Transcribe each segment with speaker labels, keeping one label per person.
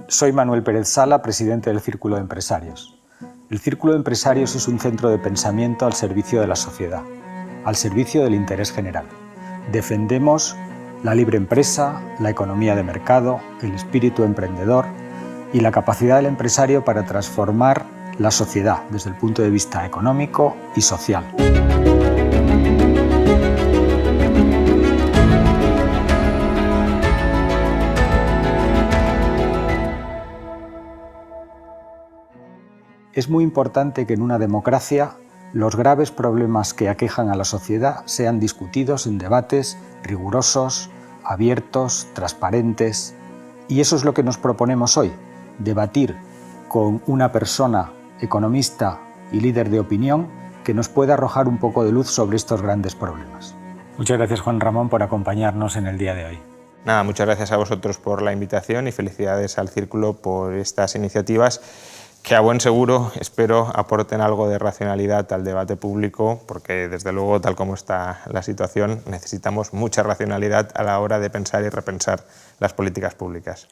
Speaker 1: Soy Manuel Pérez Sala, presidente del Círculo de Empresarios. El Círculo de Empresarios es un centro de pensamiento al servicio de la sociedad, al servicio del interés general. Defendemos la libre empresa, la economía de mercado, el espíritu emprendedor y la capacidad del empresario para transformar la sociedad desde el punto de vista económico y social. Es muy importante que en una democracia los graves problemas que aquejan a la sociedad sean discutidos en debates rigurosos, abiertos, transparentes. Y eso es lo que nos proponemos hoy, debatir con una persona economista y líder de opinión que nos pueda arrojar un poco de luz sobre estos grandes problemas. Muchas gracias, Juan Ramón, por acompañarnos en el día de hoy.
Speaker 2: Nada, muchas gracias a vosotros por la invitación y felicidades al Círculo por estas iniciativas que a buen seguro espero aporten algo de racionalidad al debate público, porque desde luego, tal como está la situación, necesitamos mucha racionalidad a la hora de pensar y repensar las políticas públicas.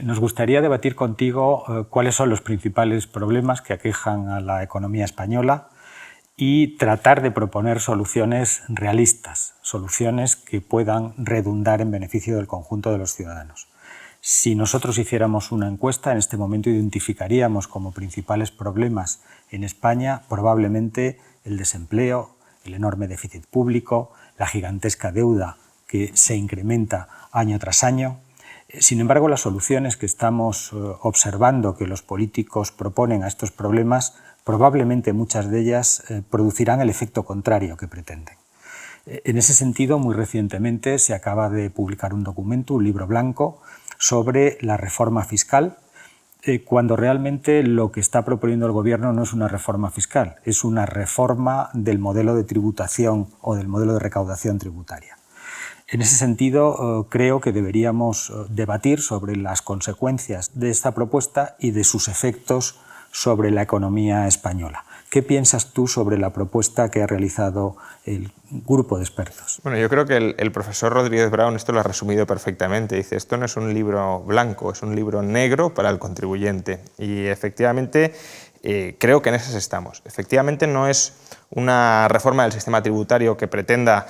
Speaker 1: Nos gustaría debatir contigo cuáles son los principales problemas que aquejan a la economía española y tratar de proponer soluciones realistas, soluciones que puedan redundar en beneficio del conjunto de los ciudadanos. Si nosotros hiciéramos una encuesta, en este momento identificaríamos como principales problemas en España probablemente el desempleo, el enorme déficit público, la gigantesca deuda que se incrementa año tras año. Sin embargo, las soluciones que estamos observando que los políticos proponen a estos problemas, probablemente muchas de ellas producirán el efecto contrario que pretenden. En ese sentido, muy recientemente se acaba de publicar un documento, un libro blanco, sobre la reforma fiscal, cuando realmente lo que está proponiendo el Gobierno no es una reforma fiscal, es una reforma del modelo de tributación o del modelo de recaudación tributaria. En ese sentido, creo que deberíamos debatir sobre las consecuencias de esta propuesta y de sus efectos sobre la economía española. ¿Qué piensas tú sobre la propuesta que ha realizado el grupo de expertos?
Speaker 2: Bueno, yo creo que el profesor Rodríguez Brown esto lo ha resumido perfectamente. Dice, esto no es un libro blanco, es un libro negro para el contribuyente. Y efectivamente creo que en esas estamos. Efectivamente no es una reforma del sistema tributario que pretenda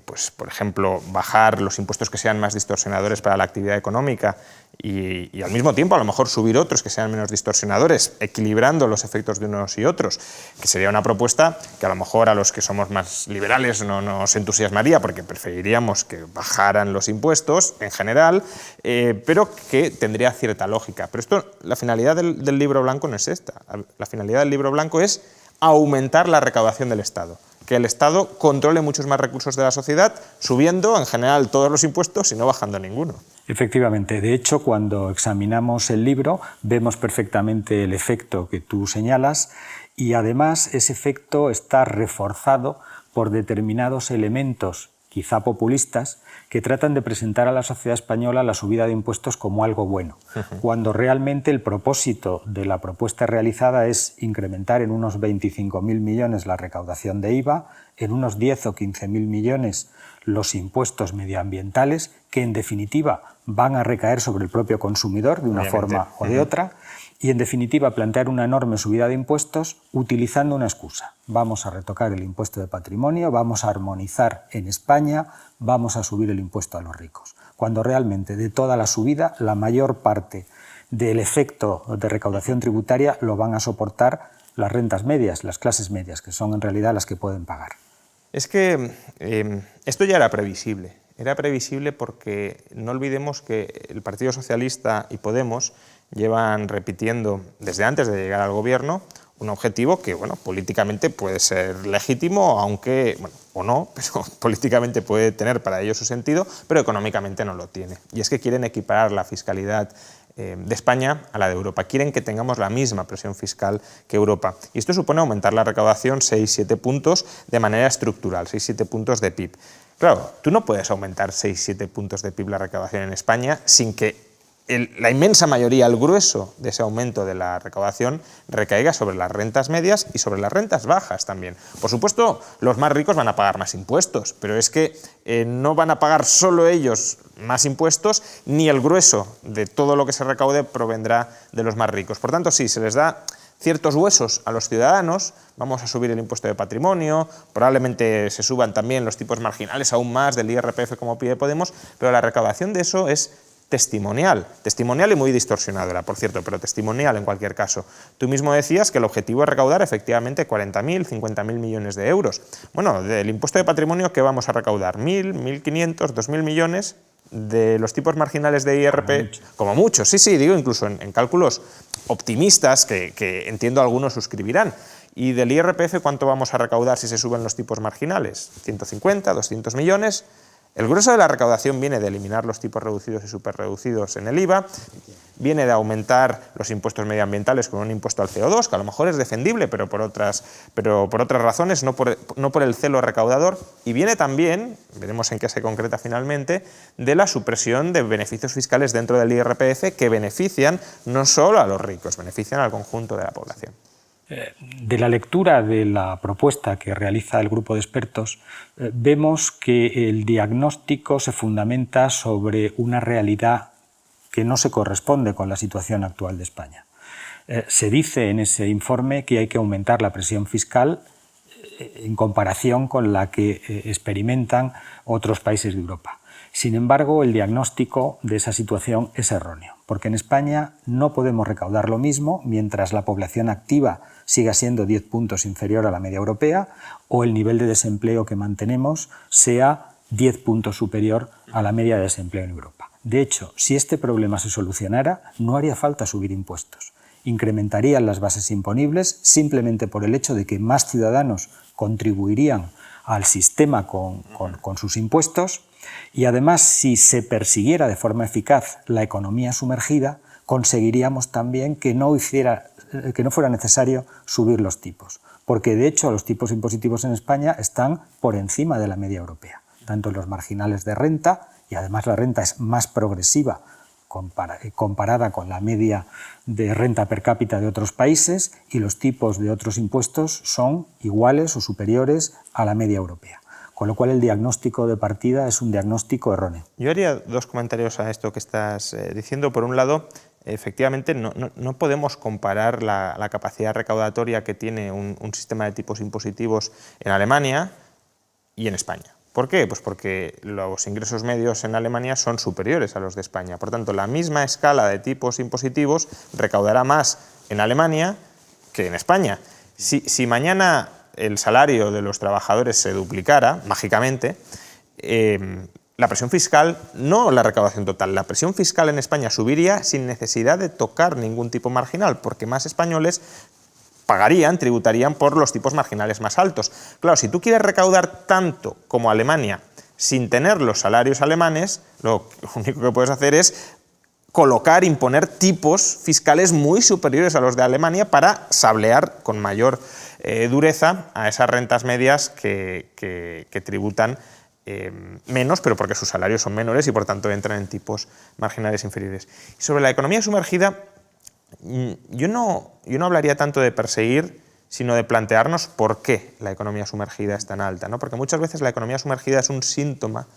Speaker 2: pues, por ejemplo, bajar los impuestos que sean más distorsionadores para la actividad económica y al mismo tiempo a lo mejor subir otros que sean menos distorsionadores, equilibrando los efectos de unos y otros, que sería una propuesta que a lo mejor a los que somos más liberales no nos entusiasmaría porque preferiríamos que bajaran los impuestos en general, pero que tendría cierta lógica. Pero esto, la finalidad del libro blanco no es esta. La finalidad del libro blanco es aumentar la recaudación del Estado. Que el Estado controle muchos más recursos de la sociedad, subiendo en general todos los impuestos y no bajando ninguno.
Speaker 1: Efectivamente. De hecho, cuando examinamos el libro, vemos perfectamente el efecto que tú señalas y además ese efecto está reforzado por determinados elementos, quizá populistas, que tratan de presentar a la sociedad española la subida de impuestos como algo bueno, cuando realmente el propósito de la propuesta realizada es incrementar en unos 25.000 millones la recaudación de IVA, en unos 10 o 15.000 millones los impuestos medioambientales, que en definitiva van a recaer sobre el propio consumidor de una forma o de otra, y en definitiva plantear una enorme subida de impuestos utilizando una excusa. Vamos a retocar el impuesto de patrimonio, vamos a armonizar en España, vamos a subir el impuesto a los ricos. Cuando realmente de toda la subida, la mayor parte del efecto de recaudación tributaria lo van a soportar las rentas medias, las clases medias, que son en realidad las que pueden pagar.
Speaker 2: Es que esto ya era previsible. Era previsible porque no olvidemos que el Partido Socialista y Podemos llevan repitiendo desde antes de llegar al gobierno un objetivo que, bueno, políticamente puede ser legítimo, aunque, bueno, o no, pero políticamente puede tener para ellos su sentido, pero económicamente no lo tiene. Y es que quieren equiparar la fiscalidad de España a la de Europa. Quieren que tengamos la misma presión fiscal que Europa. Y esto supone aumentar la recaudación 6-7 puntos de manera estructural, 6-7 puntos de PIB. Claro, tú no puedes aumentar 6-7 puntos de PIB la recaudación en España sin que la inmensa mayoría, el grueso de ese aumento de la recaudación recaiga sobre las rentas medias y sobre las rentas bajas también. Por supuesto, los más ricos van a pagar más impuestos, pero es que no van a pagar solo ellos más impuestos, ni el grueso de todo lo que se recaude provendrá de los más ricos. Por tanto, sí, se les da ciertos huesos a los ciudadanos, vamos a subir el impuesto de patrimonio, probablemente se suban también los tipos marginales aún más del IRPF como pide Podemos, pero la recaudación de eso es testimonial y muy distorsionadora, por cierto, pero testimonial en cualquier caso. Tú mismo decías que el objetivo es recaudar efectivamente 40.000, 50.000 millones de euros. Bueno, del impuesto de patrimonio, ¿qué vamos a recaudar? 1.000, 1.500, 2.000 millones. De los tipos marginales de IRPF, como mucho, sí, digo incluso en cálculos optimistas que entiendo algunos suscribirán. ¿Y del IRPF cuánto vamos a recaudar si se suben los tipos marginales? 150, 200 millones. El grueso de la recaudación viene de eliminar los tipos reducidos y superreducidos en el IVA, viene de aumentar los impuestos medioambientales con un impuesto al CO2, que a lo mejor es defendible, pero por otras razones, no por el celo recaudador, y viene también, veremos en qué se concreta finalmente, de la supresión de beneficios fiscales dentro del IRPF que benefician no solo a los ricos, benefician al conjunto de la población.
Speaker 1: De la lectura de la propuesta que realiza el grupo de expertos, vemos que el diagnóstico se fundamenta sobre una realidad que no se corresponde con la situación actual de España. Se dice en ese informe que hay que aumentar la presión fiscal en comparación con la que experimentan otros países de Europa. Sin embargo, el diagnóstico de esa situación es erróneo, porque en España no podemos recaudar lo mismo mientras la población activa siga siendo 10 puntos inferior a la media europea o el nivel de desempleo que mantenemos sea 10 puntos superior a la media de desempleo en Europa. De hecho, si este problema se solucionara, no haría falta subir impuestos. Incrementarían las bases imponibles simplemente por el hecho de que más ciudadanos contribuirían al sistema con sus impuestos. Y además, si se persiguiera de forma eficaz la economía sumergida, conseguiríamos también que no fuera necesario subir los tipos, porque de hecho los tipos impositivos en España están por encima de la media europea, tanto en los marginales de renta, y además la renta es más progresiva comparada con la media de renta per cápita de otros países, y los tipos de otros impuestos son iguales o superiores a la media europea. Con lo cual el diagnóstico de partida es un diagnóstico erróneo.
Speaker 2: Yo haría dos comentarios a esto que estás diciendo. Por un lado, efectivamente no podemos comparar la capacidad recaudatoria que tiene un sistema de tipos impositivos en Alemania y en España. ¿Por qué? Pues porque los ingresos medios en Alemania son superiores a los de España. Por tanto, la misma escala de tipos impositivos recaudará más en Alemania que en España. Si mañana el salario de los trabajadores se duplicara, mágicamente, la presión fiscal, no la recaudación total, la presión fiscal en España subiría sin necesidad de tocar ningún tipo marginal, porque más españoles tributarían por los tipos marginales más altos. Claro, si tú quieres recaudar tanto como Alemania sin tener los salarios alemanes, lo único que puedes hacer es imponer tipos fiscales muy superiores a los de Alemania para sablear con mayor dureza a esas rentas medias que tributan menos, pero porque sus salarios son menores y por tanto entran en tipos marginales inferiores. Y sobre la economía sumergida, yo no hablaría tanto de perseguir, sino de plantearnos por qué la economía sumergida es tan alta, ¿no? Porque muchas veces la economía sumergida es un síntoma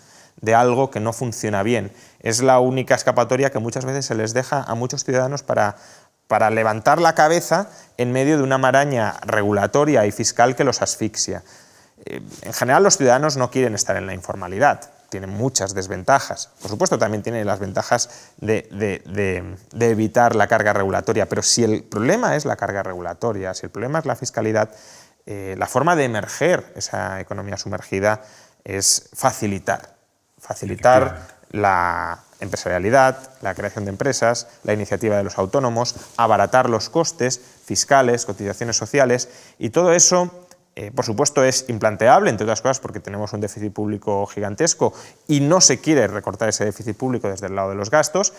Speaker 2: de algo que no funciona bien. Es la única escapatoria que muchas veces se les deja a muchos ciudadanos para levantar la cabeza en medio de una maraña regulatoria y fiscal que los asfixia. En general, los ciudadanos no quieren estar en la informalidad, tienen muchas desventajas. Por supuesto, también tienen las ventajas de evitar la carga regulatoria, pero si el problema es la carga regulatoria, si el problema es la fiscalidad, la forma de emerger esa economía sumergida es facilitar la empresarialidad, la creación de empresas, la iniciativa de los autónomos, abaratar los costes fiscales, cotizaciones sociales, y todo eso, por supuesto, es implanteable, entre otras cosas porque tenemos un déficit público gigantesco y no se quiere recortar ese déficit público desde el lado de los gastos,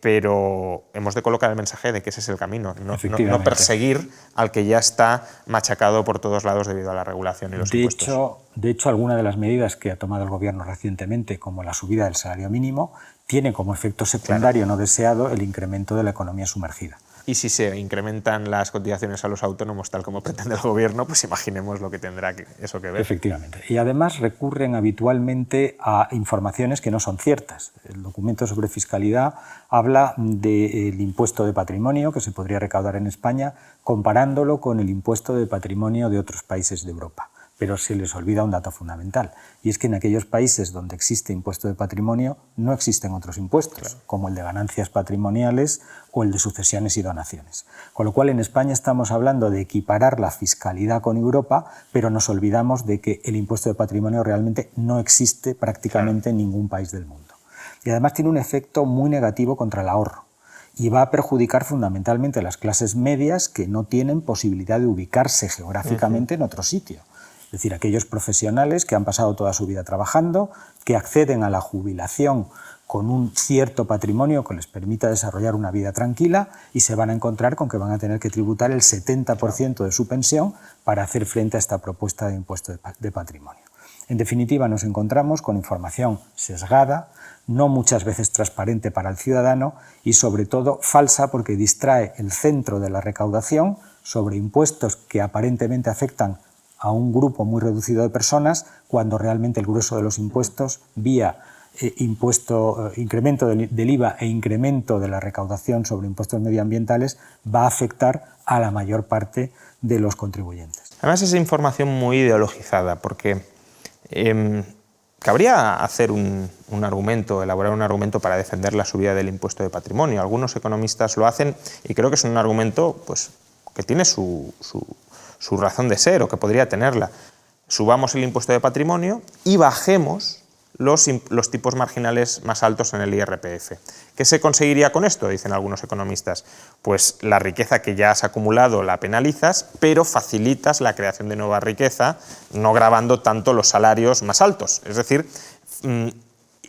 Speaker 2: pero hemos de colocar el mensaje de que ese es el camino, no perseguir al que ya está machacado por todos lados debido a la regulación y los impuestos.
Speaker 1: De hecho, algunas de las medidas que ha tomado el Gobierno recientemente, como la subida del salario mínimo, tiene como efecto secundario no deseado el incremento de la economía sumergida.
Speaker 2: Y si se incrementan las cotizaciones a los autónomos tal como pretende el gobierno, pues imaginemos lo que tendrá eso que ver.
Speaker 1: Efectivamente. Y además recurren habitualmente a informaciones que no son ciertas. El documento sobre fiscalidad habla del impuesto de patrimonio que se podría recaudar en España comparándolo con el impuesto de patrimonio de otros países de Europa. Pero se les olvida un dato fundamental, y es que en aquellos países donde existe impuesto de patrimonio no existen otros impuestos, como el de ganancias patrimoniales o el de sucesiones y donaciones. Con lo cual en España estamos hablando de equiparar la fiscalidad con Europa, pero nos olvidamos de que el impuesto de patrimonio realmente no existe prácticamente en ningún país del mundo. Y además tiene un efecto muy negativo contra el ahorro, y va a perjudicar fundamentalmente a las clases medias que no tienen posibilidad de ubicarse geográficamente en otro sitio. Es decir, aquellos profesionales que han pasado toda su vida trabajando, que acceden a la jubilación con un cierto patrimonio que les permita desarrollar una vida tranquila y se van a encontrar con que van a tener que tributar el 70% de su pensión para hacer frente a esta propuesta de impuesto de patrimonio. En definitiva, nos encontramos con información sesgada, no muchas veces transparente para el ciudadano y sobre todo falsa porque distrae el centro de la recaudación sobre impuestos que aparentemente afectan a un grupo muy reducido de personas, cuando realmente el grueso de los impuestos, vía incremento del IVA e incremento de la recaudación sobre impuestos medioambientales, va a afectar a la mayor parte de los contribuyentes.
Speaker 2: Además es información muy ideologizada, porque cabría hacer un argumento, elaborar un argumento para defender la subida del impuesto de patrimonio. Algunos economistas lo hacen y creo que es un argumento pues, que tiene su razón de ser, o que podría tenerla. Subamos el impuesto de patrimonio y bajemos los tipos marginales más altos en el IRPF. ¿Qué se conseguiría con esto? Dicen algunos economistas. Pues la riqueza que ya has acumulado la penalizas, pero facilitas la creación de nueva riqueza, no gravando tanto los salarios más altos. Es decir,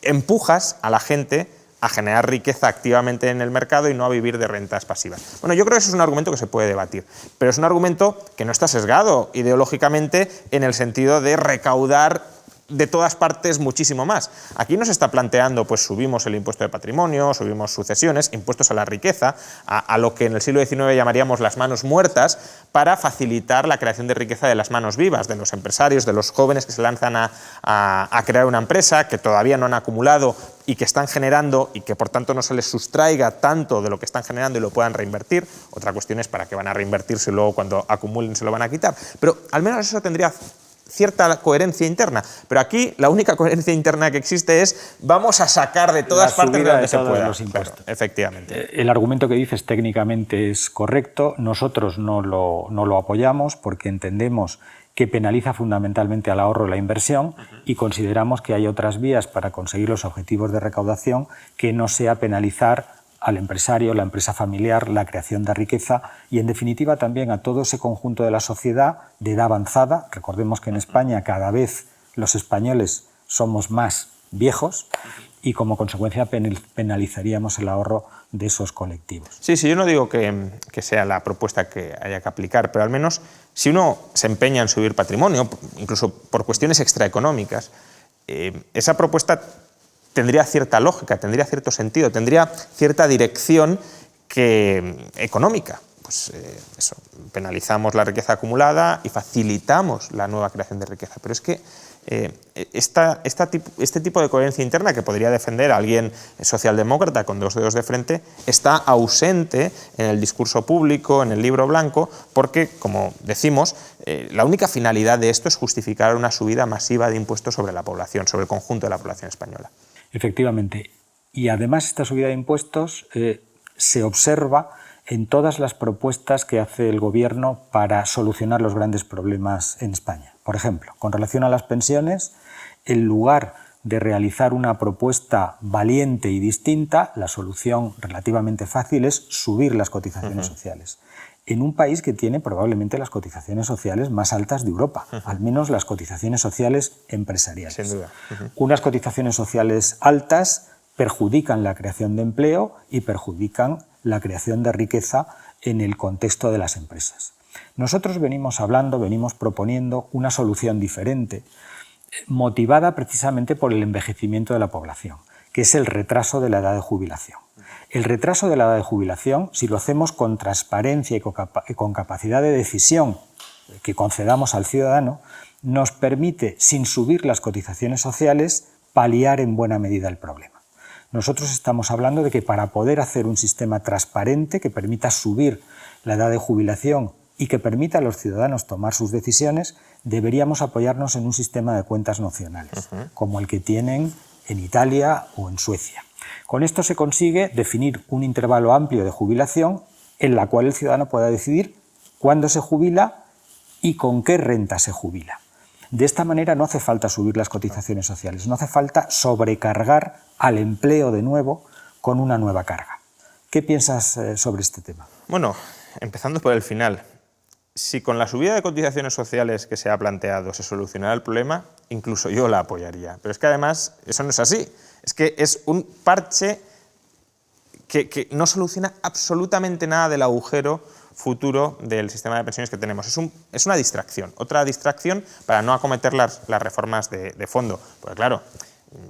Speaker 2: empujas a la gente a generar riqueza activamente en el mercado y no a vivir de rentas pasivas. Bueno, yo creo que eso es un argumento que se puede debatir, pero es un argumento que no está sesgado ideológicamente en el sentido de recaudar de todas partes muchísimo más. Aquí no se está planteando, pues subimos el impuesto de patrimonio, subimos sucesiones, impuestos a la riqueza, a lo que en el siglo XIX llamaríamos las manos muertas, para facilitar la creación de riqueza de las manos vivas, de los empresarios, de los jóvenes que se lanzan a crear una empresa, que todavía no han acumulado y que están generando y que por tanto no se les sustraiga tanto de lo que están generando y lo puedan reinvertir. Otra cuestión es para qué van a reinvertirse y luego cuando acumulen se lo van a quitar. Pero al menos eso tendría cierta coherencia interna, pero aquí la única coherencia interna que existe es vamos a sacar de todas partes de donde se pueda.
Speaker 1: Los impuestos.
Speaker 2: Claro, efectivamente.
Speaker 1: El argumento que dices técnicamente es correcto, nosotros no lo apoyamos porque entendemos que penaliza fundamentalmente al ahorro y la inversión y consideramos que hay otras vías para conseguir los objetivos de recaudación que no sea penalizar al empresario, la empresa familiar, la creación de riqueza y, en definitiva, también a todo ese conjunto de la sociedad de edad avanzada. Recordemos que en España cada vez los españoles somos más viejos y, como consecuencia, penalizaríamos el ahorro de esos colectivos.
Speaker 2: Sí, yo no digo que sea la propuesta que haya que aplicar, pero al menos si uno se empeña en subir patrimonio, incluso por cuestiones extraeconómicas, esa propuesta tendría cierta lógica, tendría cierto sentido, tendría cierta dirección económica. Pues eso, penalizamos la riqueza acumulada y facilitamos la nueva creación de riqueza. Pero es que este tipo de coherencia interna que podría defender a alguien socialdemócrata con dos dedos de frente está ausente en el discurso público, en el libro blanco, porque, como decimos, la única finalidad de esto es justificar una subida masiva de impuestos sobre la población, sobre el conjunto de la población española.
Speaker 1: Efectivamente. Y además esta subida de impuestos se observa en todas las propuestas que hace el Gobierno para solucionar los grandes problemas en España. Por ejemplo, con relación a las pensiones, en lugar de realizar una propuesta valiente y distinta, la solución relativamente fácil es subir las cotizaciones sociales. En un país que tiene probablemente las cotizaciones sociales más altas de Europa, al menos las cotizaciones sociales empresariales.
Speaker 2: Sin duda.
Speaker 1: Unas cotizaciones sociales altas perjudican la creación de empleo y perjudican la creación de riqueza en el contexto de las empresas. Nosotros venimos proponiendo una solución diferente, motivada precisamente por el envejecimiento de la población, que es el retraso de la edad de jubilación. El retraso de la edad de jubilación, si lo hacemos con transparencia y con capacidad de decisión que concedamos al ciudadano, nos permite, sin subir las cotizaciones sociales, paliar en buena medida el problema. Nosotros estamos hablando de que para poder hacer un sistema transparente que permita subir la edad de jubilación y que permita a los ciudadanos tomar sus decisiones, deberíamos apoyarnos en un sistema de cuentas nacionales, como el que tienen en Italia o en Suecia. Con esto se consigue definir un intervalo amplio de jubilación en la cual el ciudadano pueda decidir cuándo se jubila y con qué renta se jubila. De esta manera no hace falta subir las cotizaciones sociales, no hace falta sobrecargar al empleo de nuevo con una nueva carga. ¿Qué piensas sobre este tema?
Speaker 2: Bueno, empezando por el final. Si con la subida de cotizaciones sociales que se ha planteado se solucionara el problema, incluso yo la apoyaría. Pero es que además eso no es así. Es que es un parche que no soluciona absolutamente nada del agujero futuro del sistema de pensiones que tenemos. Es una distracción, otra distracción para no acometer las reformas de fondo. Porque claro,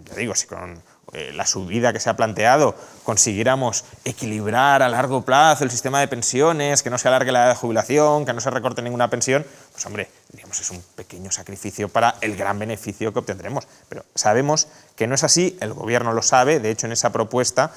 Speaker 2: ya digo, si con la subida que se ha planteado consiguiéramos equilibrar a largo plazo el sistema de pensiones, que no se alargue la edad de jubilación, que no se recorte ninguna pensión, pues hombre, digamos, es un pequeño sacrificio para el gran beneficio que obtendremos. Pero sabemos que no es así, el Gobierno lo sabe, de hecho en esa propuesta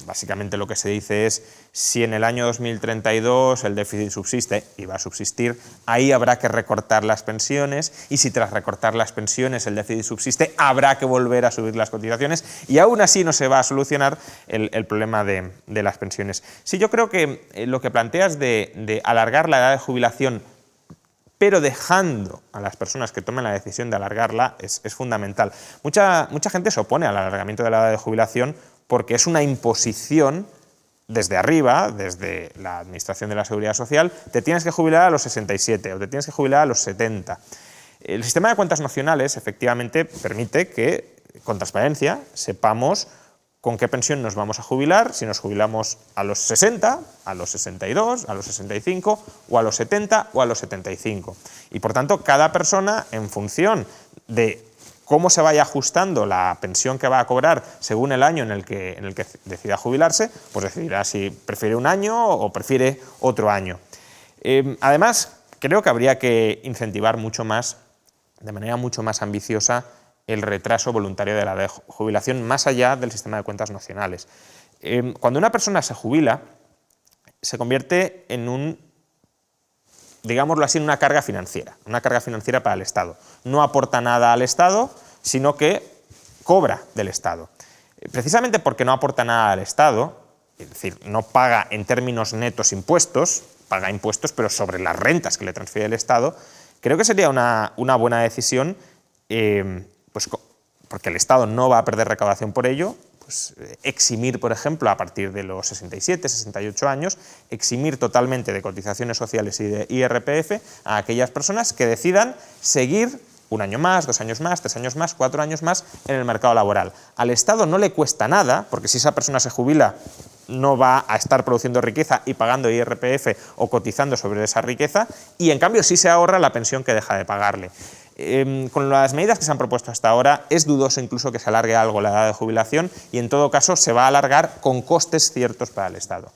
Speaker 2: básicamente lo que se dice es si en el año 2032 el déficit subsiste y va a subsistir, ahí habrá que recortar las pensiones y si tras recortar las pensiones el déficit subsiste, habrá que volver a subir las cotizaciones y aún así no se va a solucionar el problema de las pensiones. Sí, yo creo que lo que planteas de alargar la edad de jubilación pero dejando a las personas que tomen la decisión de alargarla es fundamental. Mucha gente se opone al alargamiento de la edad de jubilación porque es una imposición desde arriba, desde la Administración de la Seguridad Social, te tienes que jubilar a los 67 o te tienes que jubilar a los 70. El sistema de cuentas nacionales efectivamente permite que, con transparencia, sepamos con qué pensión nos vamos a jubilar, si nos jubilamos a los 60, a los 62, a los 65 o a los 70 o a los 75. Y por tanto, cada persona, en función de cómo se vaya ajustando la pensión que va a cobrar según el año en el que decida jubilarse, pues decidirá si prefiere un año o prefiere otro año. Además, creo que habría que incentivar mucho más, de manera mucho más ambiciosa, el retraso voluntario de la edad de jubilación más allá del sistema de cuentas nacionales. Cuando una persona se jubila, se convierte en digámoslo así, en una carga financiera para el Estado. No aporta nada al Estado, sino que cobra del Estado. Precisamente porque no aporta nada al Estado, es decir, no paga en términos netos impuestos, paga impuestos pero sobre las rentas que le transfiere el Estado, creo que sería una buena decisión, pues, porque el Estado no va a perder recaudación por ello, pues, eximir, por ejemplo, a partir de los 67, 68 años, eximir totalmente de cotizaciones sociales y de IRPF a aquellas personas que decidan seguir un año más, 2 años más, 3 años más, 4 años más en el mercado laboral. Al Estado no le cuesta nada, porque si esa persona se jubila no va a estar produciendo riqueza y pagando IRPF o cotizando sobre esa riqueza, y en cambio sí se ahorra la pensión que deja de pagarle. Con las medidas que se han propuesto hasta ahora es dudoso incluso que se alargue algo la edad de jubilación y en todo caso se va a alargar con costes ciertos para el Estado.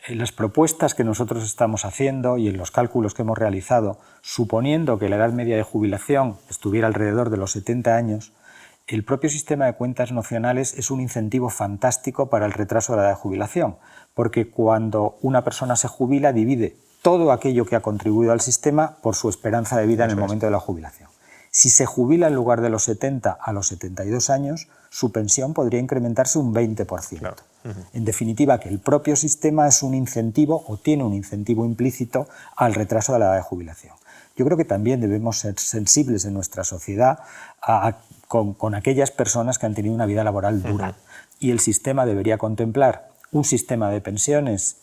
Speaker 1: En las propuestas que nosotros estamos haciendo y en los cálculos que hemos realizado, suponiendo que la edad media de jubilación estuviera alrededor de los 70 años, el propio sistema de cuentas nacionales es un incentivo fantástico para el retraso de la edad de jubilación, porque cuando una persona se jubila divide todo aquello que ha contribuido al sistema por su esperanza de vida en el momento de la jubilación. Si se jubila en lugar de los 70 a los 72 años, su pensión podría incrementarse un 20%. Claro. En definitiva, que el propio sistema es un incentivo o tiene un incentivo implícito al retraso de la edad de jubilación. Yo creo que también debemos ser sensibles en nuestra sociedad con aquellas personas que han tenido una vida laboral dura. Y el sistema debería contemplar un sistema de pensiones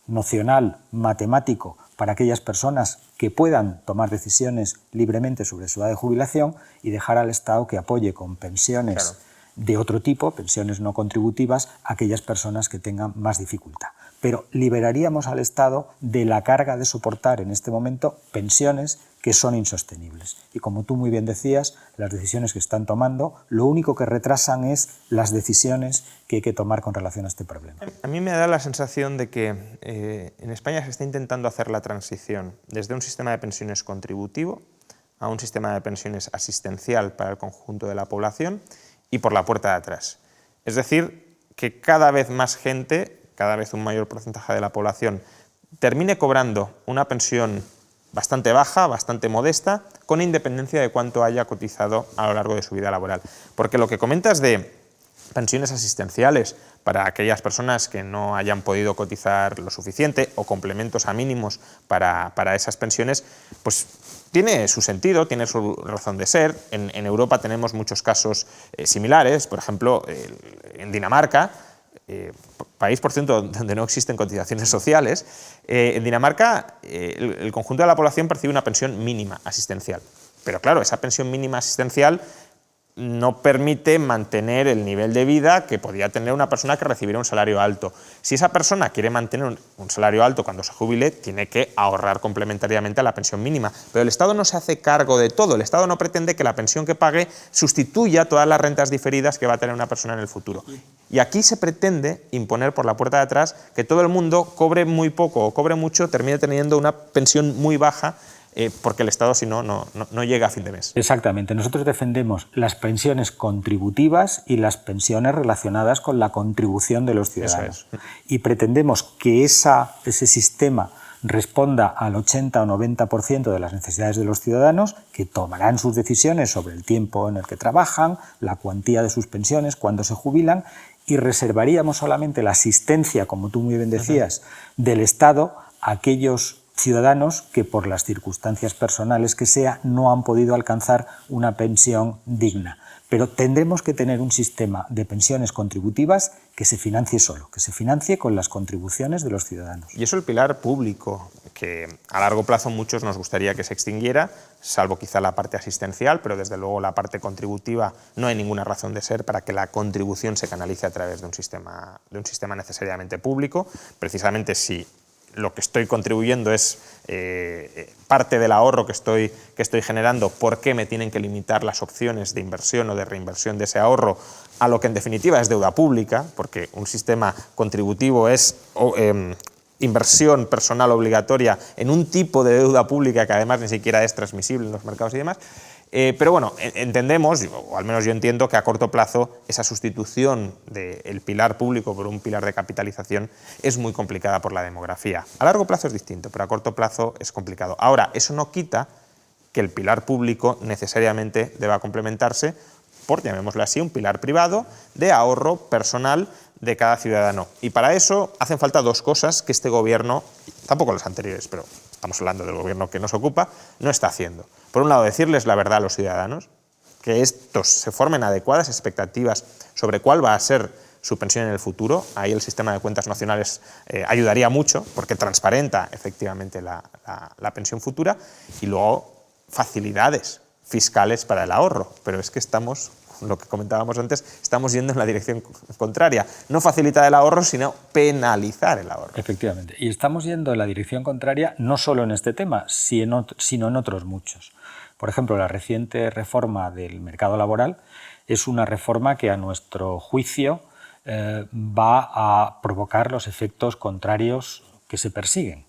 Speaker 1: nocional, matemático, para aquellas personas que puedan tomar decisiones libremente sobre su edad de jubilación y dejar al Estado que apoye con pensiones de otro tipo, pensiones no contributivas, a aquellas personas que tengan más dificultad. Pero liberaríamos al Estado de la carga de soportar en este momento pensiones que son insostenibles. Y como tú muy bien decías, las decisiones que están tomando, lo único que retrasan es las decisiones que hay que tomar con relación a este problema.
Speaker 2: A mí me da la sensación de que en España se está intentando hacer la transición desde un sistema de pensiones contributivo a un sistema de pensiones asistencial para el conjunto de la población y por la puerta de atrás. Es decir, que cada vez más gente, cada vez un mayor porcentaje de la población, termine cobrando una pensión bastante baja, bastante modesta, con independencia de cuánto haya cotizado a lo largo de su vida laboral. Porque lo que comentas de pensiones asistenciales para aquellas personas que no hayan podido cotizar lo suficiente o complementos a mínimos para esas pensiones, pues tiene su sentido, tiene su razón de ser. En Europa tenemos muchos casos similares, por ejemplo, en Dinamarca, país, por cierto, donde no existen cotizaciones sociales, en Dinamarca el conjunto de la población percibe una pensión mínima asistencial. Pero claro, esa pensión mínima asistencial no permite mantener el nivel de vida que podría tener una persona que recibiera un salario alto. Si esa persona quiere mantener un salario alto cuando se jubile, tiene que ahorrar complementariamente a la pensión mínima. Pero el Estado no se hace cargo de todo. El Estado no pretende que la pensión que pague sustituya todas las rentas diferidas que va a tener una persona en el futuro. Y aquí se pretende imponer por la puerta de atrás que todo el mundo cobre muy poco o cobre mucho, termine teniendo una pensión muy baja, porque el Estado, si no, no llega a fin de mes.
Speaker 1: Exactamente. Nosotros defendemos las pensiones contributivas y las pensiones relacionadas con la contribución de los ciudadanos.
Speaker 2: Eso es.
Speaker 1: Y pretendemos que ese sistema responda al 80 o 90% de las necesidades de los ciudadanos, que tomarán sus decisiones sobre el tiempo en el que trabajan, la cuantía de sus pensiones, cuándo se jubilan, y reservaríamos solamente la asistencia, como tú muy bien decías, del Estado a aquellos ciudadanos que por las circunstancias personales que sea no han podido alcanzar una pensión digna. Pero tendremos que tener un sistema de pensiones contributivas que se financie solo, que se financie con las contribuciones de los ciudadanos.
Speaker 2: Y eso el pilar público, que a largo plazo muchos nos gustaría que se extinguiera, salvo quizá la parte asistencial, pero desde luego la parte contributiva no hay ninguna razón de ser para que la contribución se canalice a través de un sistema necesariamente público. Precisamente si lo que estoy contribuyendo es parte del ahorro que estoy generando, ¿por qué me tienen que limitar las opciones de inversión o de reinversión de ese ahorro a lo que en definitiva es deuda pública? Porque un sistema contributivo es inversión personal obligatoria en un tipo de deuda pública que además ni siquiera es transmisible en los mercados y demás. Pero bueno, entendemos, o al menos yo entiendo, que a corto plazo esa sustitución del pilar público por un pilar de capitalización es muy complicada por la demografía. A largo plazo es distinto, pero a corto plazo es complicado. Ahora, eso no quita que el pilar público necesariamente deba complementarse por, llamémoslo así, un pilar privado de ahorro personal de cada ciudadano. Y para eso hacen falta dos cosas que este gobierno, tampoco los anteriores, pero estamos hablando del gobierno que nos ocupa, no está haciendo. Por un lado, decirles la verdad a los ciudadanos, que estos se formen adecuadas expectativas sobre cuál va a ser su pensión en el futuro. Ahí el sistema de cuentas nacionales ayudaría mucho, porque transparenta efectivamente la pensión futura, y luego facilidades fiscales para el ahorro. Pero es que estamos, lo que comentábamos antes, estamos yendo en la dirección contraria. No facilitar el ahorro, sino penalizar el ahorro.
Speaker 1: Efectivamente. Y estamos yendo en la dirección contraria no solo en este tema, sino en otros muchos. Por ejemplo, la reciente reforma del mercado laboral es una reforma que a nuestro juicio va a provocar los efectos contrarios que se persiguen.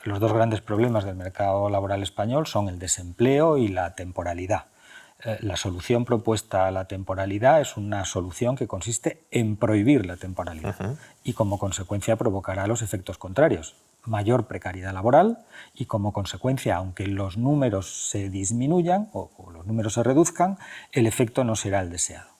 Speaker 1: Los dos grandes problemas del mercado laboral español son el desempleo y la temporalidad. La solución propuesta a la temporalidad es una solución que consiste en prohibir la temporalidad y como consecuencia provocará los efectos contrarios. Mayor precariedad laboral y como consecuencia, aunque los números se disminuyan o los números se reduzcan, el efecto no será el deseado.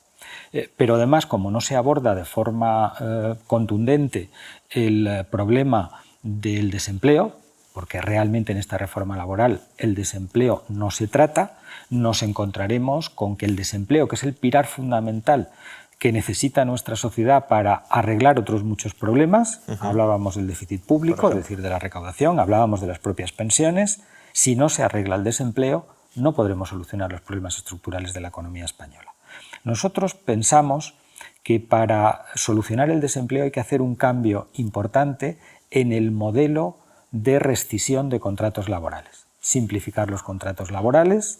Speaker 1: Pero además, como no se aborda de forma contundente el problema del desempleo, porque realmente en esta reforma laboral el desempleo no se trata, nos encontraremos con que el desempleo, que es el pilar fundamental que necesita nuestra sociedad para arreglar otros muchos problemas, hablábamos del déficit público, es decir, de la recaudación, hablábamos de las propias pensiones, si no se arregla el desempleo no podremos solucionar los problemas estructurales de la economía española. Nosotros pensamos que para solucionar el desempleo hay que hacer un cambio importante en el modelo de rescisión de contratos laborales. simplificar los contratos laborales,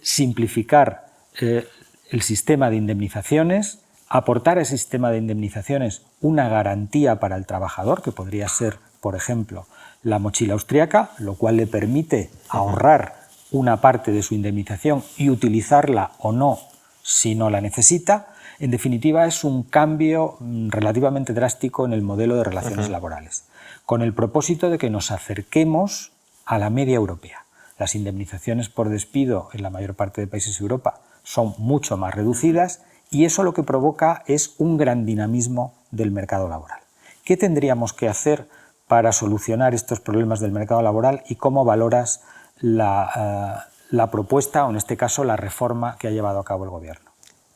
Speaker 1: simplificar el sistema de indemnizaciones, aportar a ese sistema de indemnizaciones una garantía para el trabajador, que podría ser, por ejemplo, la mochila austríaca, lo cual le permite ahorrar una parte de su indemnización y utilizarla o no si no la necesita. En definitiva, es un cambio relativamente drástico en el modelo de relaciones laborales, con el propósito de que nos acerquemos a la media europea. Las indemnizaciones por despido en la mayor parte de países de Europa son mucho más reducidas y eso lo que provoca es un gran dinamismo del mercado laboral. ¿Qué tendríamos que hacer para solucionar estos problemas del mercado laboral y cómo valoras la propuesta, o en este caso la reforma que ha llevado a cabo el Gobierno?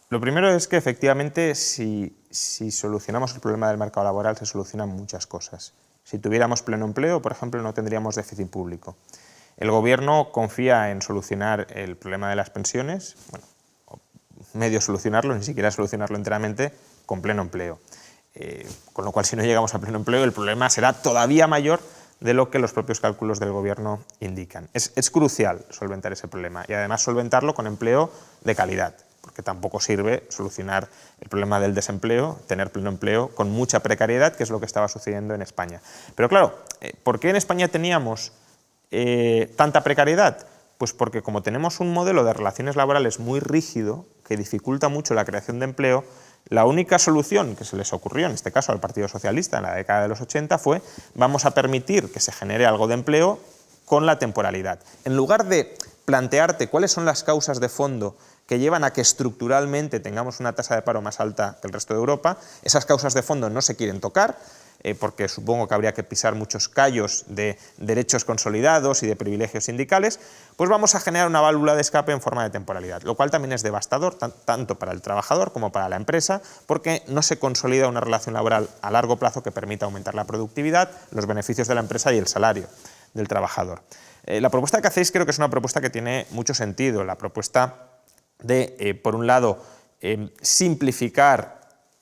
Speaker 2: Lo primero es que efectivamente si solucionamos el problema del mercado laboral se solucionan muchas cosas. Si tuviéramos pleno empleo, por ejemplo, no tendríamos déficit público. El Gobierno confía en solucionar el problema de las pensiones, bueno, medio solucionarlo, ni siquiera solucionarlo enteramente, con pleno empleo. Con lo cual, si no llegamos a pleno empleo, el problema será todavía mayor de lo que los propios cálculos del Gobierno indican. Es crucial solventar ese problema y además solventarlo con empleo de calidad, porque tampoco sirve solucionar el problema del desempleo, tener pleno empleo con mucha precariedad, que es lo que estaba sucediendo en España. Pero claro, ¿por qué en España teníamos tanta precariedad? Pues porque como tenemos un modelo de relaciones laborales muy rígido, que dificulta mucho la creación de empleo, la única solución que se les ocurrió, en este caso al Partido Socialista en la década de los 80, fue vamos a permitir que se genere algo de empleo con la temporalidad. En lugar de plantearte cuáles son las causas de fondo que llevan a que estructuralmente tengamos una tasa de paro más alta que el resto de Europa, esas causas de fondo no se quieren tocar, porque supongo que habría que pisar muchos callos de derechos consolidados y de privilegios sindicales, pues vamos a generar una válvula de escape en forma de temporalidad, lo cual también es devastador tanto para el trabajador como para la empresa, porque no se consolida una relación laboral a largo plazo que permita aumentar la productividad, los beneficios de la empresa y el salario del trabajador. La propuesta que hacéis creo que es una propuesta que tiene mucho sentido, la propuesta de, por un lado, simplificar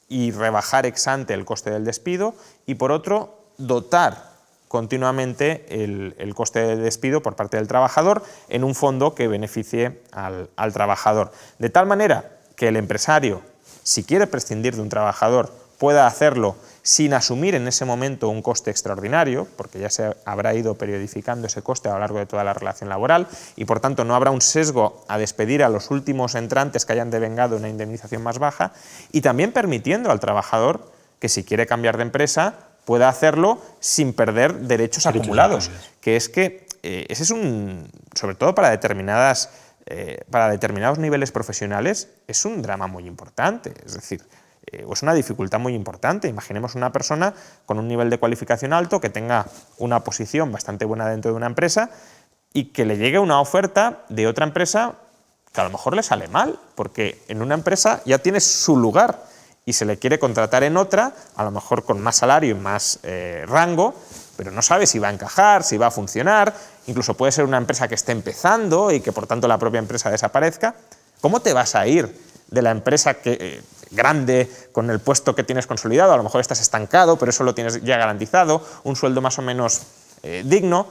Speaker 2: y rebajar ex ante el coste del despido y, por otro, dotar continuamente el coste del despido por parte del trabajador en un fondo que beneficie al trabajador. De tal manera que el empresario, si quiere prescindir de un trabajador, pueda hacerlo sin asumir en ese momento un coste extraordinario, porque ya se habrá ido periodificando ese coste a lo largo de toda la relación laboral y por tanto no habrá un sesgo a despedir a los últimos entrantes que hayan devengado una indemnización más baja, y también permitiendo al trabajador que si quiere cambiar de empresa pueda hacerlo sin perder derechos acumulados, que es que ese es sobre todo para determinados niveles profesionales, es un drama muy importante, es decir, es una dificultad muy importante. Imaginemos una persona con un nivel de cualificación alto que tenga una posición bastante buena dentro de una empresa y que le llegue una oferta de otra empresa que a lo mejor le sale mal, porque en una empresa ya tiene su lugar y se le quiere contratar en otra, a lo mejor con más salario y más rango, pero no sabe si va a encajar, si va a funcionar, incluso puede ser una empresa que esté empezando y que por tanto la propia empresa desaparezca. ¿Cómo te vas a ir de la empresa grande con el puesto que tienes consolidado? A lo mejor estás estancado, pero eso lo tienes ya garantizado, un sueldo más o menos digno.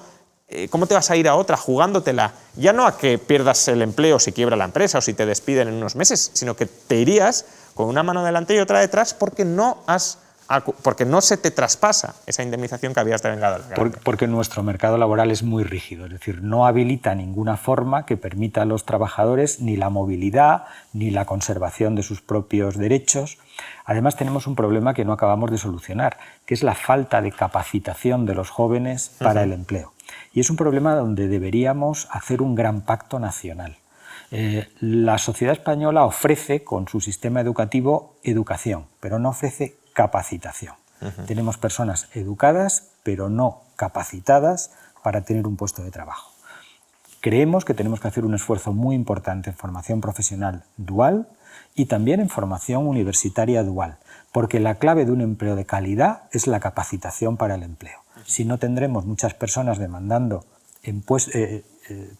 Speaker 2: ¿Cómo te vas a ir a otra jugándotela? Ya no a que pierdas el empleo si quiebra la empresa o si te despiden en unos meses, sino que te irías con una mano delante y otra detrás porque no se te traspasa esa indemnización que habías devengado.
Speaker 1: Porque nuestro mercado laboral es muy rígido, es decir, no habilita ninguna forma que permita a los trabajadores ni la movilidad ni la conservación de sus propios derechos. Además, tenemos un problema que no acabamos de solucionar, que es la falta de capacitación de los jóvenes para el empleo. Y es un problema donde deberíamos hacer un gran pacto nacional. La sociedad española ofrece, con su sistema educativo, educación, pero no ofrece capacitación. Tenemos personas educadas, pero no capacitadas para tener un puesto de trabajo. Creemos que tenemos que hacer un esfuerzo muy importante en formación profesional dual y también en formación universitaria dual, porque la clave de un empleo de calidad es la capacitación para el empleo. Si no, tendremos muchas personas demandando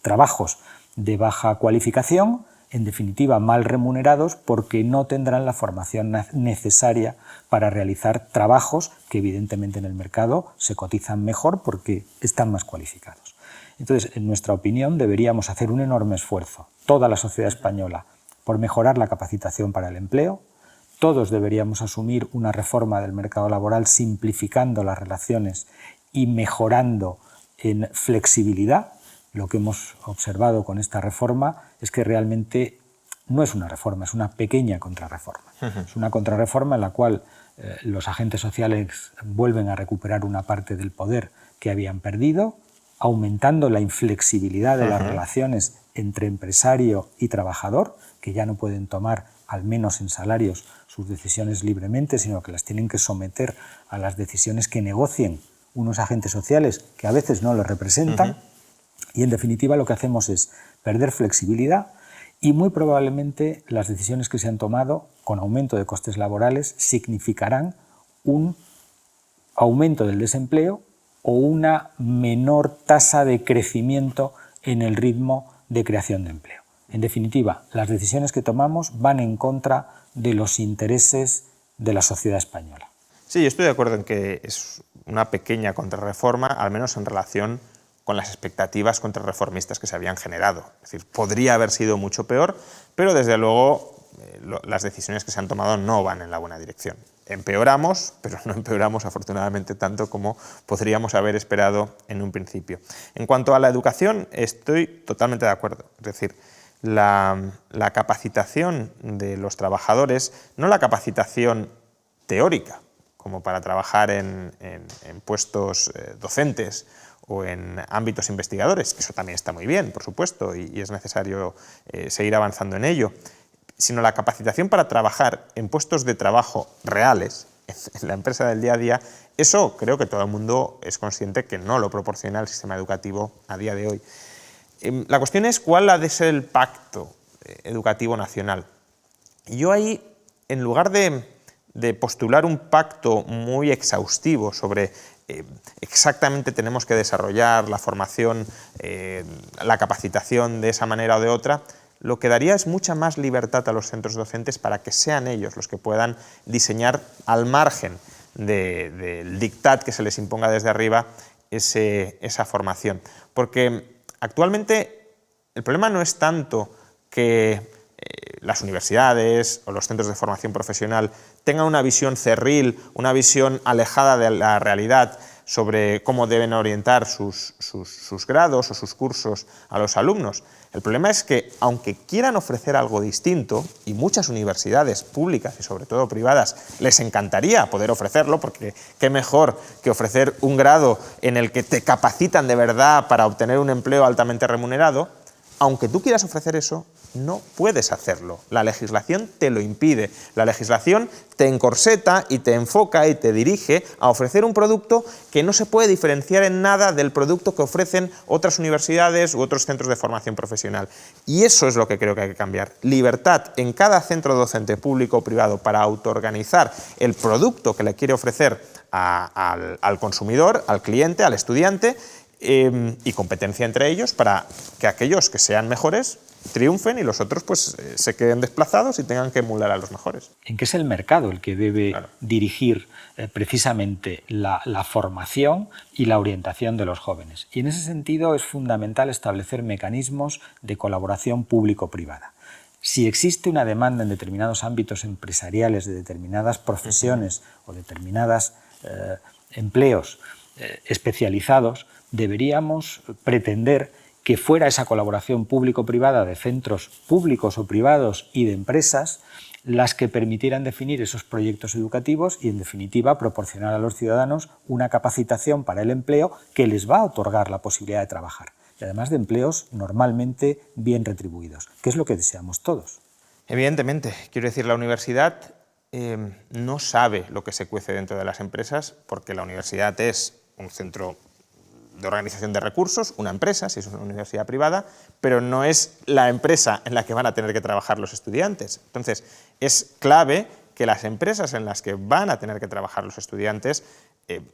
Speaker 1: trabajos de baja cualificación, en definitiva mal remunerados, porque no tendrán la formación necesaria para realizar trabajos que evidentemente en el mercado se cotizan mejor porque están más cualificados. Entonces, en nuestra opinión, deberíamos hacer un enorme esfuerzo, toda la sociedad española, por mejorar la capacitación para el empleo. Todos deberíamos asumir una reforma del mercado laboral simplificando las relaciones y mejorando en flexibilidad. Lo que hemos observado con esta reforma es que realmente no es una reforma, es una pequeña contrarreforma. Es una contrarreforma en la cual los agentes sociales vuelven a recuperar una parte del poder que habían perdido, aumentando la inflexibilidad de las relaciones entre empresario y trabajador, que ya no pueden tomar, al menos en salarios, sus decisiones libremente, sino que las tienen que someter a las decisiones que negocien unos agentes sociales que a veces no los representan. Y en definitiva lo que hacemos es perder flexibilidad y muy probablemente las decisiones que se han tomado con aumento de costes laborales significarán un aumento del desempleo o una menor tasa de crecimiento en el ritmo de creación de empleo. En definitiva, las decisiones que tomamos van en contra de los intereses de la sociedad española.
Speaker 2: Sí, yo estoy de acuerdo en que es una pequeña contrarreforma, al menos en relación con las expectativas contrarreformistas que se habían generado. Es decir, podría haber sido mucho peor, pero desde luego las decisiones que se han tomado no van en la buena dirección. Empeoramos, pero no empeoramos afortunadamente tanto como podríamos haber esperado en un principio. En cuanto a la educación, estoy totalmente de acuerdo. Es decir, la capacitación de los trabajadores, no la capacitación teórica, como para trabajar en puestos docentes o en ámbitos investigadores, que eso también está muy bien, por supuesto, y es necesario seguir avanzando en ello, sino la capacitación para trabajar en puestos de trabajo reales, en la empresa del día a día. Eso creo que todo el mundo es consciente que no lo proporciona el sistema educativo a día de hoy. La cuestión es cuál ha de ser el pacto educativo nacional. Yo ahí, en lugar de postular un pacto muy exhaustivo sobre exactamente tenemos que desarrollar la formación, la capacitación de esa manera o de otra, lo que daría es mucha más libertad a los centros docentes para que sean ellos los que puedan diseñar al margen del dictat que se les imponga desde arriba esa formación. Porque actualmente el problema no es tanto que las universidades o los centros de formación profesional tengan una visión cerril, una visión alejada de la realidad sobre cómo deben orientar sus grados o sus cursos a los alumnos. El problema es que, aunque quieran ofrecer algo distinto, y muchas universidades públicas y sobre todo privadas les encantaría poder ofrecerlo, porque qué mejor que ofrecer un grado en el que te capacitan de verdad para obtener un empleo altamente remunerado, aunque tú quieras ofrecer eso, no puedes hacerlo. La legislación te lo impide. La legislación te encorseta y te enfoca y te dirige a ofrecer un producto que no se puede diferenciar en nada del producto que ofrecen otras universidades u otros centros de formación profesional. Y eso es lo que creo que hay que cambiar. Libertad en cada centro docente público o privado para autoorganizar el producto que le quiere ofrecer al consumidor, al cliente, al estudiante, y competencia entre ellos para que aquellos que sean mejores triunfen y los otros pues se queden desplazados y tengan que emular a los mejores.
Speaker 1: En que es el mercado el que debe dirigir precisamente la formación y la orientación de los jóvenes. Y en ese sentido es fundamental establecer mecanismos de colaboración público-privada. Si existe una demanda en determinados ámbitos empresariales de determinadas profesiones o determinados empleos especializados, deberíamos pretender que fuera esa colaboración público-privada de centros públicos o privados y de empresas las que permitieran definir esos proyectos educativos y, en definitiva, proporcionar a los ciudadanos una capacitación para el empleo que les va a otorgar la posibilidad de trabajar, y además de empleos normalmente bien retribuidos, que es lo que deseamos todos.
Speaker 2: Evidentemente, quiero decir, la universidad no sabe lo que se cuece dentro de las empresas, porque la universidad es un centro de organización de recursos, una empresa, si es una universidad privada, pero no es la empresa en la que van a tener que trabajar los estudiantes. Entonces, es clave que las empresas en las que van a tener que trabajar los estudiantes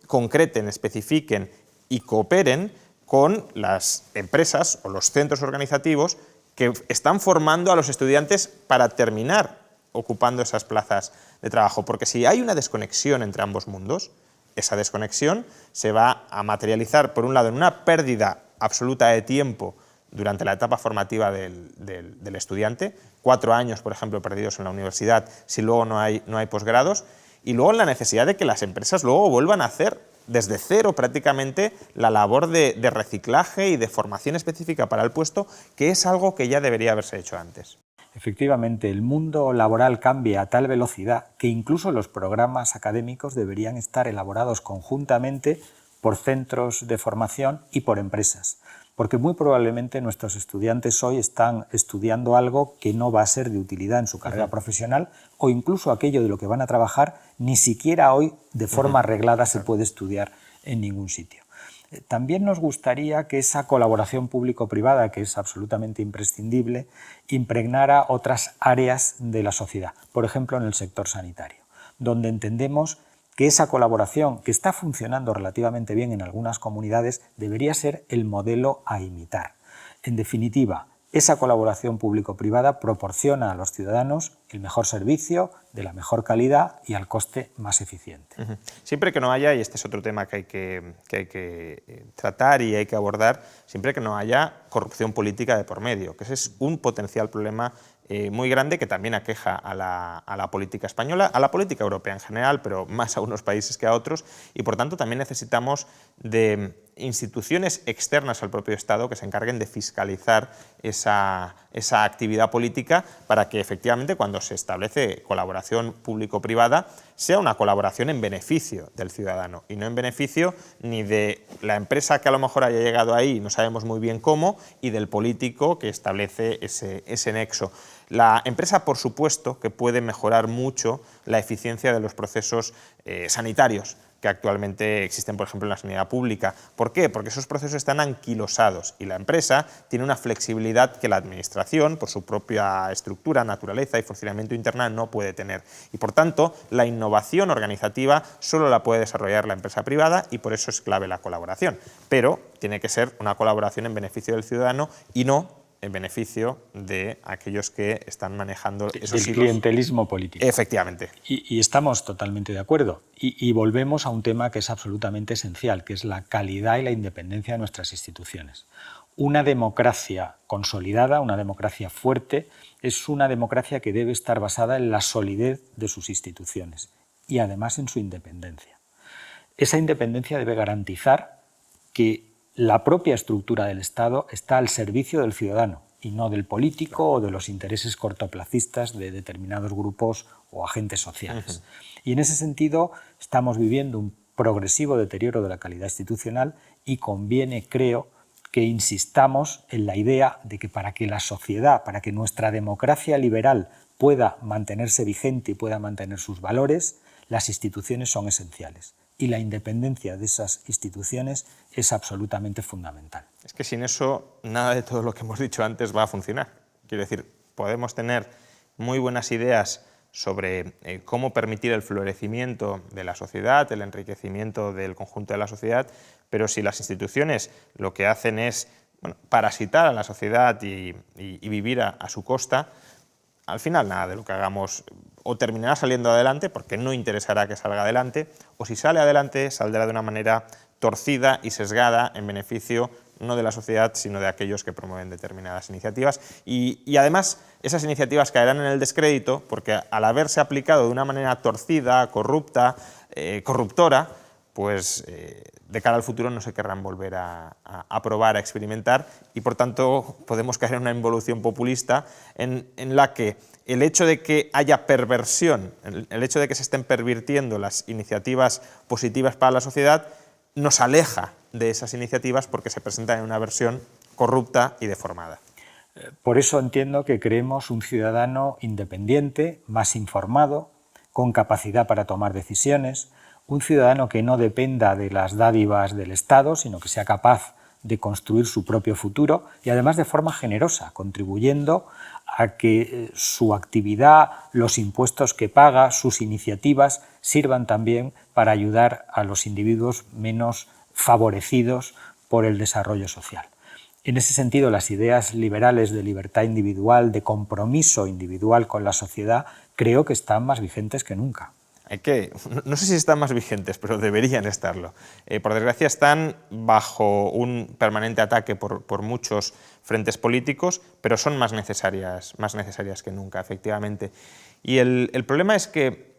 Speaker 2: concreten, especifiquen y cooperen con las empresas o los centros organizativos que están formando a los estudiantes para terminar ocupando esas plazas de trabajo. Porque si hay una desconexión entre ambos mundos, esa desconexión se va a materializar, por un lado, en una pérdida absoluta de tiempo durante la etapa formativa del estudiante, 4 años, por ejemplo, perdidos en la universidad si luego no hay posgrados, y luego la necesidad de que las empresas luego vuelvan a hacer desde cero prácticamente la labor de reciclaje y de formación específica para el puesto, que es algo que ya debería haberse hecho antes.
Speaker 1: Efectivamente, el mundo laboral cambia a tal velocidad que incluso los programas académicos deberían estar elaborados conjuntamente por centros de formación y por empresas, porque muy probablemente nuestros estudiantes hoy están estudiando algo que no va a ser de utilidad en su carrera profesional, o incluso aquello de lo que van a trabajar ni siquiera hoy de forma reglada se puede estudiar en ningún sitio. También nos gustaría que esa colaboración público-privada, que es absolutamente imprescindible, impregnara otras áreas de la sociedad, por ejemplo en el sector sanitario, donde entendemos que esa colaboración, que está funcionando relativamente bien en algunas comunidades, debería ser el modelo a imitar. En definitiva, esa colaboración público-privada proporciona a los ciudadanos el mejor servicio, de la mejor calidad y al coste más eficiente.
Speaker 2: Siempre que no haya, y este es otro tema que hay que tratar y hay que abordar, siempre que no haya corrupción política de por medio, que ese es un potencial problema muy grande que también aqueja a la política española, a la política europea en general, pero más a unos países que a otros, y por tanto también necesitamos de instituciones externas al propio Estado que se encarguen de fiscalizar esa actividad política para que efectivamente cuando se establece colaboración público-privada sea una colaboración en beneficio del ciudadano y no en beneficio ni de la empresa que a lo mejor haya llegado ahí, no sabemos muy bien cómo, y del político que establece ese nexo. La empresa, por supuesto, que puede mejorar mucho la eficiencia de los procesos sanitarios que actualmente existen, por ejemplo, en la sanidad pública. ¿Por qué? Porque esos procesos están anquilosados y la empresa tiene una flexibilidad que la administración, por su propia estructura, naturaleza y funcionamiento interna, no puede tener. Y, por tanto, la innovación organizativa solo la puede desarrollar la empresa privada y por eso es clave la colaboración. Pero tiene que ser una colaboración en beneficio del ciudadano y no en beneficio de aquellos que están manejando esos hilos.
Speaker 1: El clientelismo político.
Speaker 2: Efectivamente.
Speaker 1: Y estamos totalmente de acuerdo. Y volvemos a un tema que es absolutamente esencial, que es la calidad y la independencia de nuestras instituciones. Una democracia consolidada, una democracia fuerte, es una democracia que debe estar basada en la solidez de sus instituciones y además en su independencia. Esa independencia debe garantizar que la propia estructura del Estado está al servicio del ciudadano y no del político o de los intereses cortoplacistas de determinados grupos o agentes sociales. Y en ese sentido estamos viviendo un progresivo deterioro de la calidad institucional y conviene, creo, que insistamos en la idea de que para que la sociedad, para que nuestra democracia liberal pueda mantenerse vigente y pueda mantener sus valores, las instituciones son esenciales. Y la independencia de esas instituciones es absolutamente fundamental.
Speaker 2: Es que sin eso nada de todo lo que hemos dicho antes va a funcionar. Quiero decir, podemos tener muy buenas ideas sobre cómo permitir el florecimiento de la sociedad, el enriquecimiento del conjunto de la sociedad, pero si las instituciones lo que hacen es parasitar a la sociedad y vivir a su costa, al final nada de lo que hagamos o terminará saliendo adelante porque no interesará que salga adelante, o si sale adelante saldrá de una manera torcida y sesgada en beneficio no de la sociedad sino de aquellos que promueven determinadas iniciativas y además esas iniciativas caerán en el descrédito porque al haberse aplicado de una manera torcida, corrupta, corruptora, pues de cara al futuro no se querrán volver a probar, a experimentar y por tanto podemos caer en una involución populista en la que el hecho de que haya perversión, el hecho de que se estén pervirtiendo las iniciativas positivas para la sociedad nos aleja de esas iniciativas porque se presentan en una versión corrupta y deformada.
Speaker 1: Por eso entiendo que queremos un ciudadano independiente, más informado, con capacidad para tomar decisiones, un ciudadano que no dependa de las dádivas del Estado, sino que sea capaz de construir su propio futuro y además de forma generosa, contribuyendo a que su actividad, los impuestos que paga, sus iniciativas sirvan también para ayudar a los individuos menos favorecidos por el desarrollo social. En ese sentido, las ideas liberales de libertad individual, de compromiso individual con la sociedad, creo que están más vigentes que nunca.
Speaker 2: no sé si están más vigentes, pero deberían estarlo. Por desgracia están bajo un permanente ataque por muchos frentes políticos, pero son más necesarias que nunca, efectivamente. Y el problema es que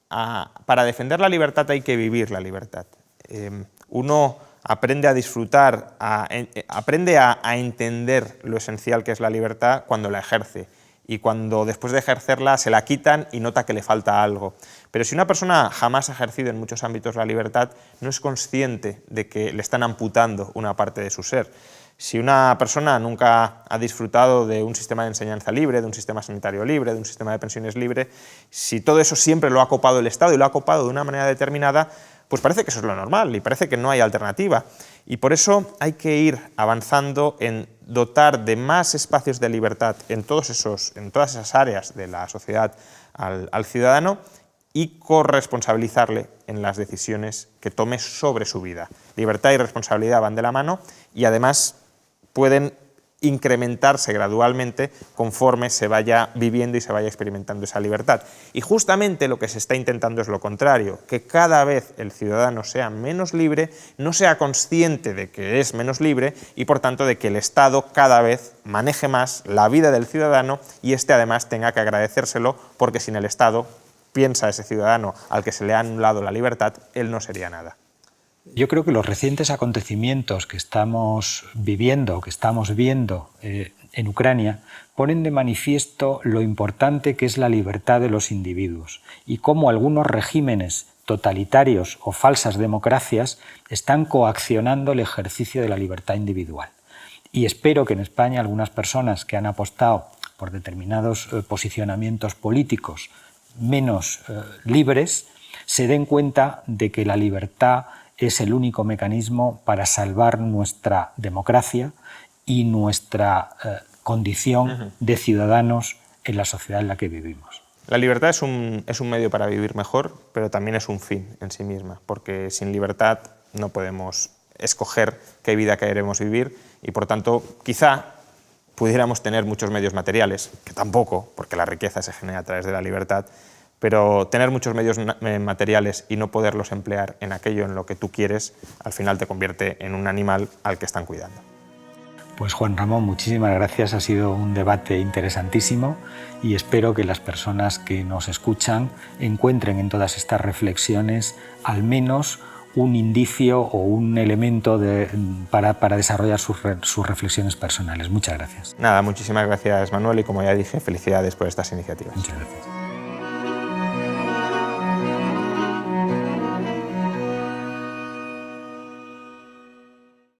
Speaker 2: para defender la libertad hay que vivir la libertad. Uno aprende a disfrutar, aprende a entender lo esencial que es la libertad cuando la ejerce, y cuando después de ejercerla se la quitan y nota que le falta algo. Pero si una persona jamás ha ejercido en muchos ámbitos la libertad, no es consciente de que le están amputando una parte de su ser. Si una persona nunca ha disfrutado de un sistema de enseñanza libre, de un sistema sanitario libre, de un sistema de pensiones libre, si todo eso siempre lo ha copado el Estado y lo ha copado de una manera determinada, pues parece que eso es lo normal y parece que no hay alternativa. Y por eso hay que ir avanzando en dotar de más espacios de libertad en todas esas áreas de la sociedad al ciudadano y corresponsabilizarle en las decisiones que tome sobre su vida. Libertad y responsabilidad van de la mano y además pueden incrementarse gradualmente conforme se vaya viviendo y se vaya experimentando esa libertad. Y justamente lo que se está intentando es lo contrario, que cada vez el ciudadano sea menos libre, no sea consciente de que es menos libre y por tanto de que el Estado cada vez maneje más la vida del ciudadano y éste además tenga que agradecérselo, porque sin el Estado, piensa ese ciudadano al que se le ha anulado la libertad, él no sería nada.
Speaker 1: Yo creo que los recientes acontecimientos que estamos viviendo, que estamos viendo en Ucrania, ponen de manifiesto lo importante que es la libertad de los individuos y cómo algunos regímenes totalitarios o falsas democracias están coaccionando el ejercicio de la libertad individual. Y espero que en España algunas personas que han apostado por determinados posicionamientos políticos menos libres se den cuenta de que la libertad es el único mecanismo para salvar nuestra democracia y nuestra condición de ciudadanos en la sociedad en la que vivimos.
Speaker 2: La libertad es un medio para vivir mejor, pero también es un fin en sí misma, porque sin libertad no podemos escoger qué vida queremos vivir y, por tanto, quizá pudiéramos tener muchos medios materiales, que tampoco, porque la riqueza se genera a través de la libertad, pero tener muchos medios materiales y no poderlos emplear en aquello en lo que tú quieres, al final te convierte en un animal al que están cuidando.
Speaker 1: Pues Juan Ramón, muchísimas gracias, ha sido un debate interesantísimo y espero que las personas que nos escuchan encuentren en todas estas reflexiones al menos un indicio o un elemento para desarrollar sus reflexiones personales. Muchas gracias.
Speaker 2: Nada, muchísimas gracias, Manuel, y como ya dije, felicidades por estas iniciativas.
Speaker 1: Muchas gracias.